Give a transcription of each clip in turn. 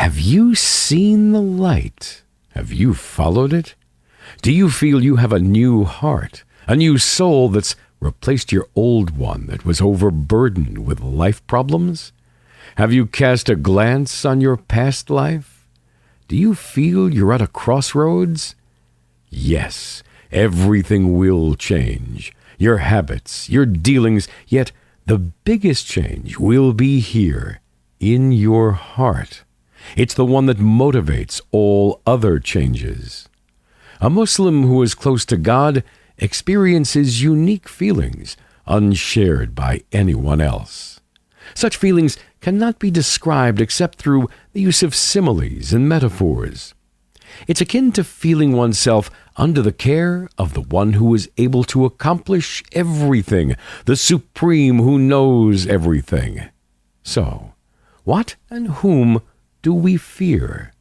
Have you seen the light? Have you followed it? Do you feel you have a new heart, a new soul that's replaced your old one that was overburdened with life problems? Have you cast a glance on your past life? Do you feel you're at a crossroads? Yes, everything will change. Your habits, your dealings, yet the biggest change will be here, in your heart. It's the one that motivates all other changes. A Muslim who is close to God experiences unique feelings unshared by anyone else. Such feelings cannot be described except through the use of similes and metaphors. It's akin to feeling oneself under the care of the one who is able to accomplish everything, the Supreme who knows everything. So, what and whom do we fear?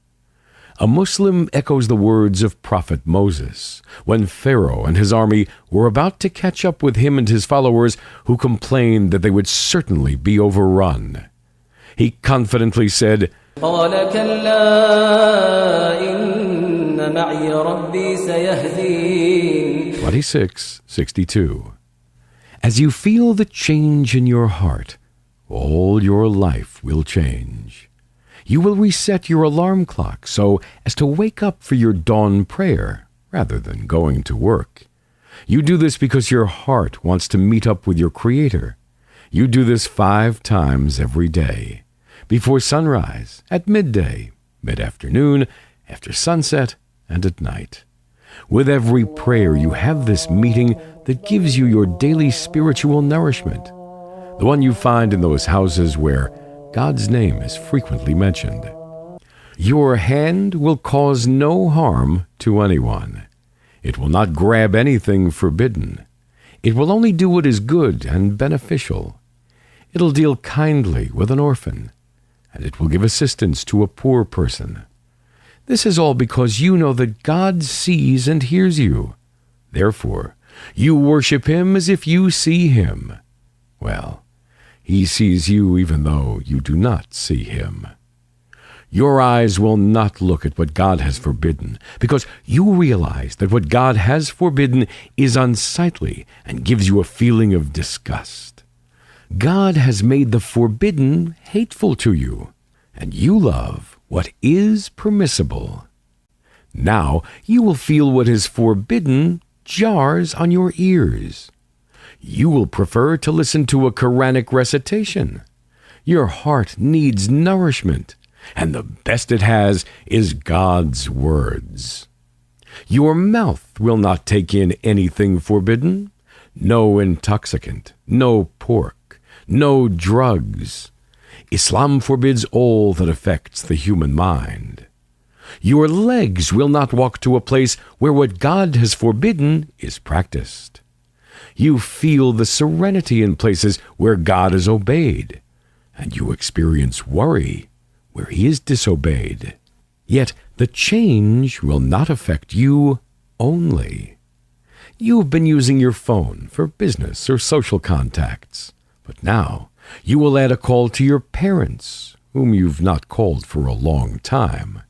A Muslim echoes the words of Prophet Moses when Pharaoh and his army were about to catch up with him and his followers, who complained that they would certainly be overrun. He confidently said, قال كلا إن معي ربي سيهدين. 26:62. As you feel the change in your heart, all your life will change. You will reset your alarm clock so as to wake up for your dawn prayer rather than going to work. You do this because your heart wants to meet up with your Creator. You do this 5 times every day: before sunrise, at midday, mid-afternoon, after sunset, and at night. With every prayer, you have this meeting that gives you your daily spiritual nourishment, the one you find in those houses where God's name is frequently mentioned. Your hand will cause no harm to anyone. It will not grab anything forbidden. It will only do what is good and beneficial. It'll deal kindly with an orphan, and it will give assistance to a poor person. This is all because you know that God sees and hears you. Therefore, you worship Him as if you see Him. Well, He sees you even though you do not see Him. Your eyes will not look at what God has forbidden, because you realize that what God has forbidden is unsightly and gives you a feeling of disgust. God has made the forbidden hateful to you, and you love what is permissible. Now you will feel what is forbidden jars on your ears. You will prefer to listen to a Quranic recitation. Your heart needs nourishment, and the best it has is God's words. Your mouth will not take in anything forbidden. No intoxicant, no pork, no drugs. Islam forbids all that affects the human mind. Your legs will not walk to a place where what God has forbidden is practiced. You feel the serenity in places where God is obeyed, and you experience worry where He is disobeyed. Yet the change will not affect you only. You've been using your phone for business or social contacts, but now you will add a call to your parents, whom you've not called for a long time.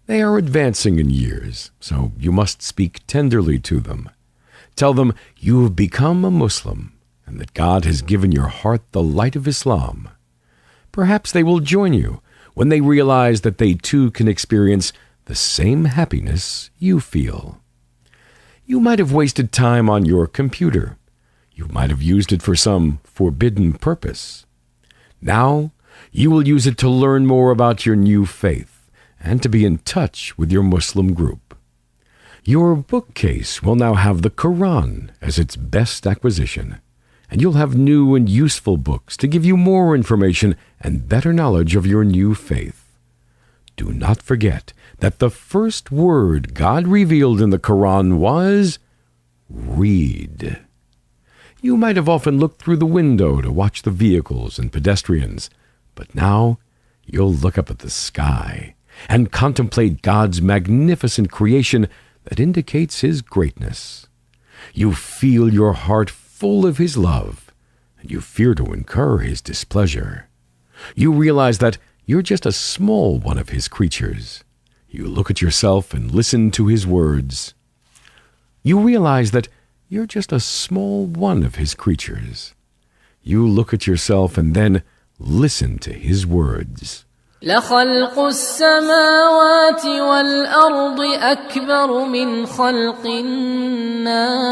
They are advancing in years, so you must speak tenderly to them. Tell them you have become a Muslim and that God has given your heart the light of Islam. Perhaps they will join you when they realize that they too can experience the same happiness you feel. You might have wasted time on your computer. You might have used it for some forbidden purpose. Now you will use it to learn more about your new faith and to be in touch with your Muslim group. Your bookcase will now have the Quran as its best acquisition, and you'll have new and useful books to give you more information and better knowledge of your new faith. Do not forget that the first word God revealed in the Quran was read. You might have often looked through the window to watch the vehicles and pedestrians, but now you'll look up at the sky and contemplate God's magnificent creation that indicates His greatness. You feel your heart full of His love, and you fear to incur His displeasure. You realize that you're just a small one of his creatures. You look at yourself and listen to his words. You realize that you're just a small one of his creatures. You look at yourself and then listen to his words. لخلق السماوات والأرض أكبر من خلق الناس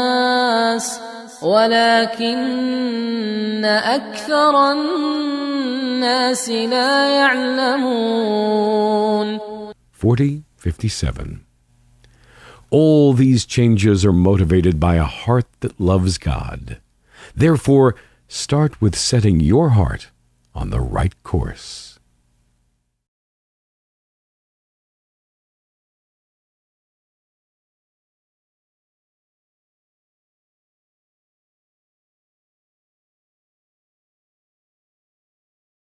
ولكن أكثر الناس لا يعلمون. 40:57. All these changes are motivated by a heart that loves God. Therefore, start with setting your heart on the right course.